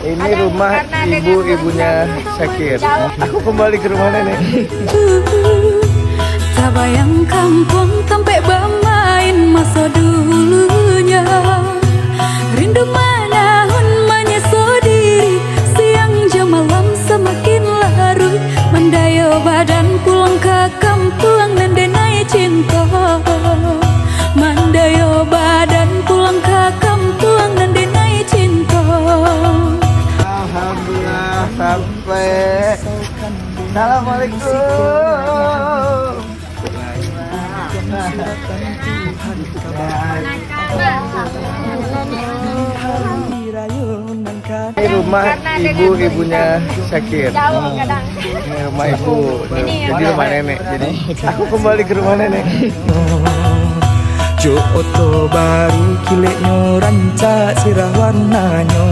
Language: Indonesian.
ini rumah ibunya Syakir. Aku kembali ke rumah nenek. Tak bayang kampung sampai bermain masa dulunya. Rindu menahun menyesal diri, siang jam malam semakin larut. Mendaya badan pulang ke kampung dan denai cinta. Mandaya badan pulang ke kampung dan denai cinta. Alhamdulillah sampai. Assalamualaikum. Ini rumah ibunya Syakir. Ini rumah ibu. Jadi rumah nenek. Jadi aku kembali ke rumah nenek. Jo oto baru kileknya rancak sirah warnanya.